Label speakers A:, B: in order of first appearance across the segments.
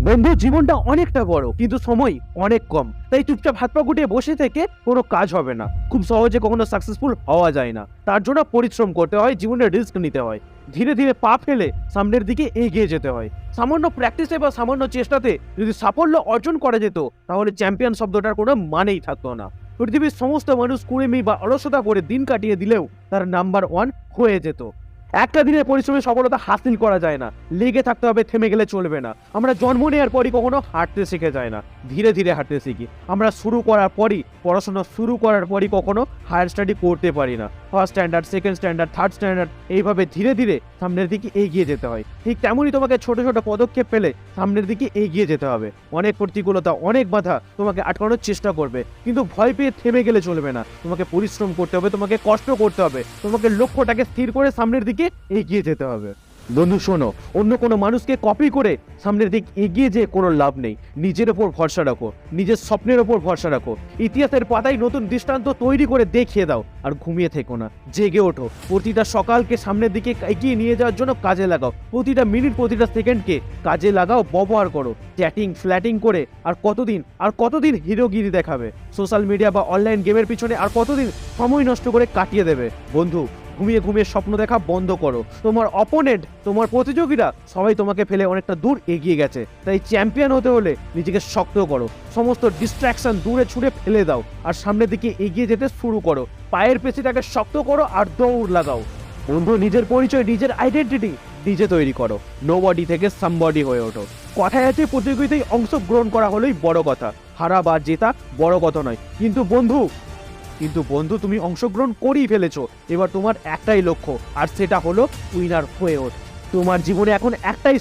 A: বন্ধু, জীবনটা অনেকটা বড় কিন্তু সময় অনেক কম, তাই চুপচাপ হাত পা গুটিয়ে বসে থেকে কোনো কাজ হবে না। খুব সহজে কখনো সাকসেসফুল হওয়া যায় না, তার জন্য পরিশ্রম করতে হয়, জীবনে রিস্ক নিতে হয়, ধীরে ধীরে পা ফেলে সামনের দিকে এগিয়ে যেতে হয়। সামান্য প্র্যাকটিসে বা সামান্য চেষ্টাতে যদি সাফল্য অর্জন করা যেত, তাহলে চ্যাম্পিয়ন শব্দটার কোনো মানেই থাকতো না। পৃথিবীর সমস্ত মানুষ কুড়েমি বা অলসতা করে দিন কাটিয়ে দিলেও তার নাম্বার 1 হয়ে যেত। একটা দিনের পরিশ্রমে সফলতা হাসিল করা যায় না, লেগে থাকতে হবে, থেমে গেলে চলবে না। আমরা জন্ম নেওয়ার পরই কখনো হাঁটতে শিখে যায় না, ধীরে ধীরে হাঁটতে শিখি। আমরা শুরু করার পরই, পড়াশোনা শুরু করার পরই কখনো হায়ার স্টাডি করতে পারি না। First standard, second standard, third standard, এইভাবে ধীরে ধীরে সামনের দিকে এগিয়ে যেতে হয়। ঠিক তেমনই তোমাকে ছোট ছোট পদক্ষেপ ফেলে সামনের দিকে এগিয়ে যেতে হবে। অনেক প্রতিকূলতা, অনেক বাধা তোমাকে আটকানোর চেষ্টা করবে, কিন্তু ভয় পেয়ে থেমে গেলে চলবে না। তোমাকে পরিশ্রম করতে হবে, তোমাকে কষ্ট করতে হবে, তোমাকে লক্ষ্যটাকে স্থির করে সামনের দিকে এগিয়ে যেতে হবে। বন্ধু শোনো, অন্য কোনো মানুষকে কপি করে সামনের দিক এগিয়ে যেয়ে কোনো লাভ নেই। নিজের ওপর ভরসা রাখো, নিজের স্বপ্নের ওপর ভরসা রাখো। ইতিহাসের পাতায় নতুন দৃষ্টান্ত তৈরি করে দেখিয়ে দাও, আর ঘুমিয়ে থেকো না, জেগে ওঠো। প্রতিটা সকালকে সামনের দিকে এগিয়ে নিয়ে যাওয়ার জন্য কাজে লাগাও। প্রতিটা মিনিট, প্রতিটা সেকেন্ডকে কাজে লাগাও, ব্যবহার করো। চ্যাটিং ফ্ল্যাটিং করে আর কতদিন হিরোগিরি দেখাবে? সোশ্যাল মিডিয়া বা অনলাইন গেমের পিছনে আর কতদিন সময় নষ্ট করে কাটিয়ে দেবে? বন্ধু, ঘুমিয়ে ঘুমিয়ে স্বপ্ন দেখা বন্ধ করো। তোমার অপোনেন্ট, তোমার প্রতিযোগীরা সবাই তোমাকে ফেলে অনেকটা দূর এগিয়ে গেছে, তাই চ্যাম্পিয়ন হতে হলে নিজেকে শক্ত করো। সমস্ত ডিস্ট্রাকশন দূরে ছুঁড়ে ফেলে দাও আর সামনের দিকে এগিয়ে যেতে শুরু করো। পায়ের পেশিটাকে শক্ত করো আর দৌড় লাগাও। বন্ধু, নিজের পরিচয়, নিজের আইডেন্টিটি নিজে তৈরি করো। নোবডি থেকে সামবডি হয়ে ওঠো। কথায় আছে, প্রতিযোগিতায় অংশগ্রহণ করা হলেই বড় কথা, হারা বা জেতা বড় কথা নয়। কিন্তু বন্ধু, তুমি অংশগ্রহণ করেই ফেলেছো। এবার তোমার একটাই লক্ষ্য, আর সেটা হলো উইনার হয়ে ওঠ। তোমার জীবনে এখন একটাই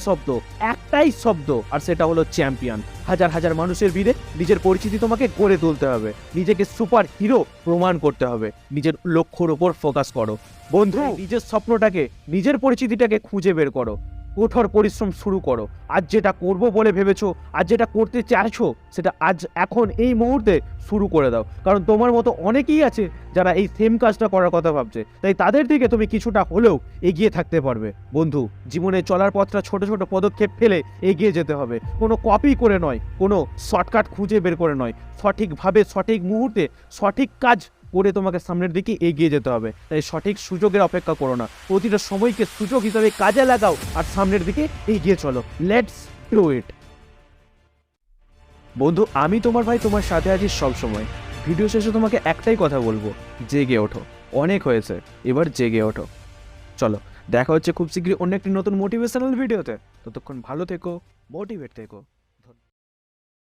A: শব্দ, আর সেটা হলো চ্যাম্পিয়ন। হাজার হাজার মানুষের ভিড়ে নিজের পরিচিতি তোমাকে গড়ে তুলতে হবে, নিজেকে সুপার হিরো প্রমাণ করতে হবে। নিজের লক্ষ্যর উপর ফোকাস করো। বন্ধু, নিজের স্বপ্নটাকে, নিজের পরিচিতিটাকে খুঁজে বের করো। কঠোর পরিশ্রম শুরু করো। আজ যেটা করবো বলে ভেবেছো, আজ যেটা করতে চাইছো, সেটা এখন এই মুহূর্তে শুরু করে দাও। কারণ তোমার মতো অনেকেই আছে যারা এই সেম কাজটা করার কথা ভাবছে, তাই তাদের দিকে তুমি কিছুটা হলেও এগিয়ে থাকতে পারবে। বন্ধু, জীবনে চলার পথটা ছোট ছোট পদক্ষেপ ফেলে এগিয়ে যেতে হবে। কোনো কপি করে নয়, কোনো শর্টকাট খুঁজে বের করে নয়, সঠিকভাবে সঠিক মুহূর্তে সঠিক কাজ করে তোমাকে সামনের দিকে এগিয়ে যেতে হবে। তাই সঠিক সুযোগের অপেক্ষা করো না, প্রতিটা সময়কে সুযোগ হিসাবে কাজে লাগাও আর সামনের দিকে এগিয়ে চলো। Let's do it. বন্ধু, আমি তোমার ভাই, তোমার সাথে আছি সব সময়। ভিডিও শেষে তোমাকে একটাই কথা বলবো, জেগে ওঠো। অনেক হয়েছে, এবার জেগে ওঠো। চলো, দেখা হচ্ছে খুব শীঘ্রই অন্য একটি নতুন মোটিভেশনাল ভিডিওতে। ততক্ষণ ভালো থেকো, মোটিভেট থেকো।